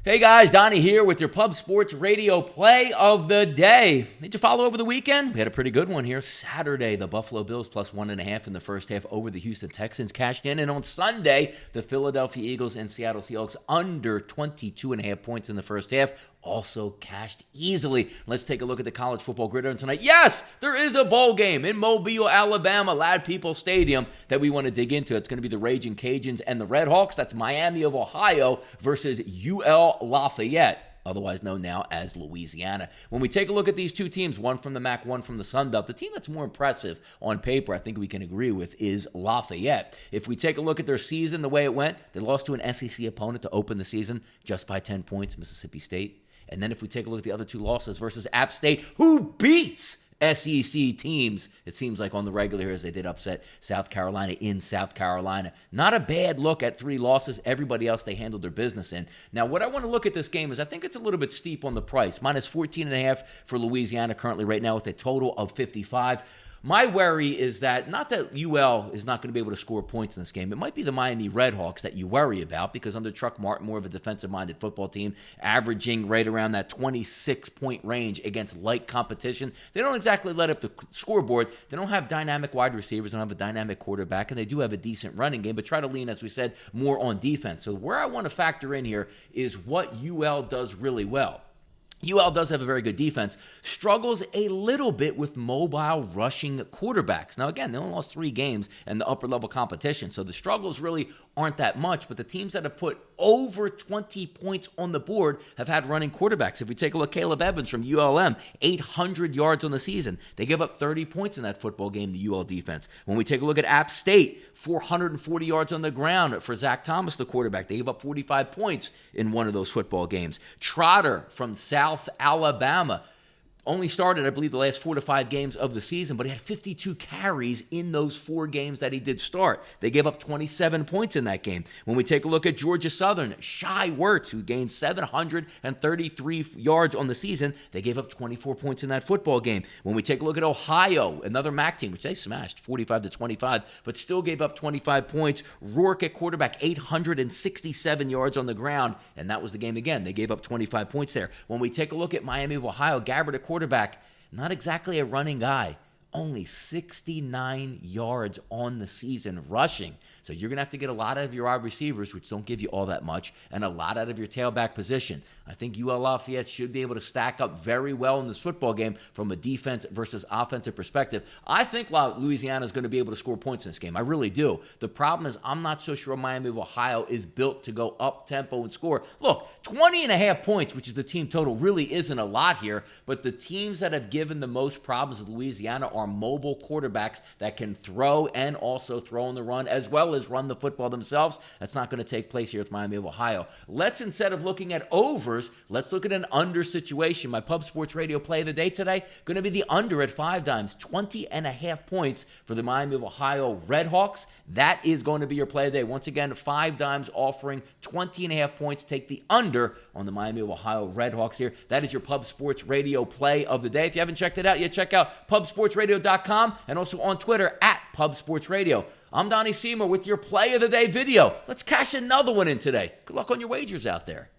Hey guys, Donnie here with your Pub Sports Radio play of the day. Did you follow over the weekend? We had a pretty good one here. Saturday, the Buffalo Bills plus 1.5 in the first half over the Houston Texans cashed in. And on Sunday, the Philadelphia Eagles and Seattle Seahawks under 22.5 points in the first half also cashed easily. Let's take a look at the college football gridiron tonight. Yes, there is a bowl game in Mobile, Alabama, Lad People Stadium that we want to dig into. It's going to be the Raging Cajuns and the Red Hawks. That's Miami of Ohio versus UL Lafayette, otherwise known now as Louisiana. When we take a look at these two teams, one from the MAC, one from the Sun Belt, the team that's more impressive on paper, I think we can agree with, is Lafayette. If we take a look at their season, the way it went, they lost to an SEC opponent to open the season just by 10 points, Mississippi State. And then if we take a look at the other two losses versus App State, who beats SEC teams, it seems like on the regular here, as they did upset South Carolina in South Carolina. Not a bad look at 3 losses. Everybody else they handled their business in. Now, what I want to look at this game is I think it's a little bit steep on the price. Minus 14.5 for Louisiana currently right now with a total of 55. My worry is that, not that UL is not going to be able to score points in this game. It might be the Miami Redhawks that you worry about because under Truck Martin, more of a defensive-minded football team, averaging right around that 26-point range against light competition. They don't exactly let up the scoreboard. They don't have dynamic wide receivers. They don't have a dynamic quarterback, and they do have a decent running game, but try to lean, as we said, more on defense. So where I want to factor in here is what UL does really well. UL does have a very good defense, struggles a little bit with mobile rushing quarterbacks. Now, again, they only lost 3 games in the upper-level competition, so the struggles really aren't that much, but the teams that have put over 20 points on the board have had running quarterbacks. If we take a look, Caleb Evans from ULM, 800 yards on the season. They give up 30 points in that football game, the UL defense. When we take a look at App State, 440 yards on the ground for Zach Thomas, the quarterback. They gave up 45 points in one of those football games. Trotter from South Alabama only started, I believe, the last 4 to 5 games of the season, but he had 52 carries in those 4 games that he did start. They gave up 27 points in that game. When we take a look at Georgia Southern, Shai Wertz, who gained 733 yards on the season, they gave up 24 points in that football game. When we take a look at Ohio, another MAC team, which they smashed 45 to 25, but still gave up 25 points. Rourke at quarterback, 867 yards on the ground, and that was the game again. They gave up 25 points there. When we take a look at Miami of Ohio, Gabbert at quarterback, not exactly a running guy, only 69 yards on the season rushing. So you're going to have to get a lot out of your wide receivers, which don't give you all that much, and a lot out of your tailback position. I think UL Lafayette should be able to stack up very well in this football game from a defense versus offensive perspective. I think Louisiana is going to be able to score points in this game. I really do. The problem is I'm not so sure Miami of Ohio is built to go up-tempo and score. Look, 20.5 points, which is the team total, really isn't a lot here, but the teams that have given the most problems to Louisiana are mobile quarterbacks that can throw and also throw on the run as well as run the football themselves. That's not going to take place here with Miami of Ohio. Let's, instead of looking at overs, let's look at an under situation. My Pub Sports Radio play of the day today, going to be the under at 5 dimes, 20.5 points for the Miami of Ohio Redhawks. That is going to be your play of the day. Once again, 5 dimes offering 20.5 points. Take the under on the Miami of Ohio Redhawks here. That is your Pub Sports Radio play of the day. If you haven't checked it out yet, check out PubSportsRadio.com and also on Twitter at PubSportsRadio. I'm Donnie Seymour with your play of the day video. Let's cash another one in today. Good luck on your wagers out there.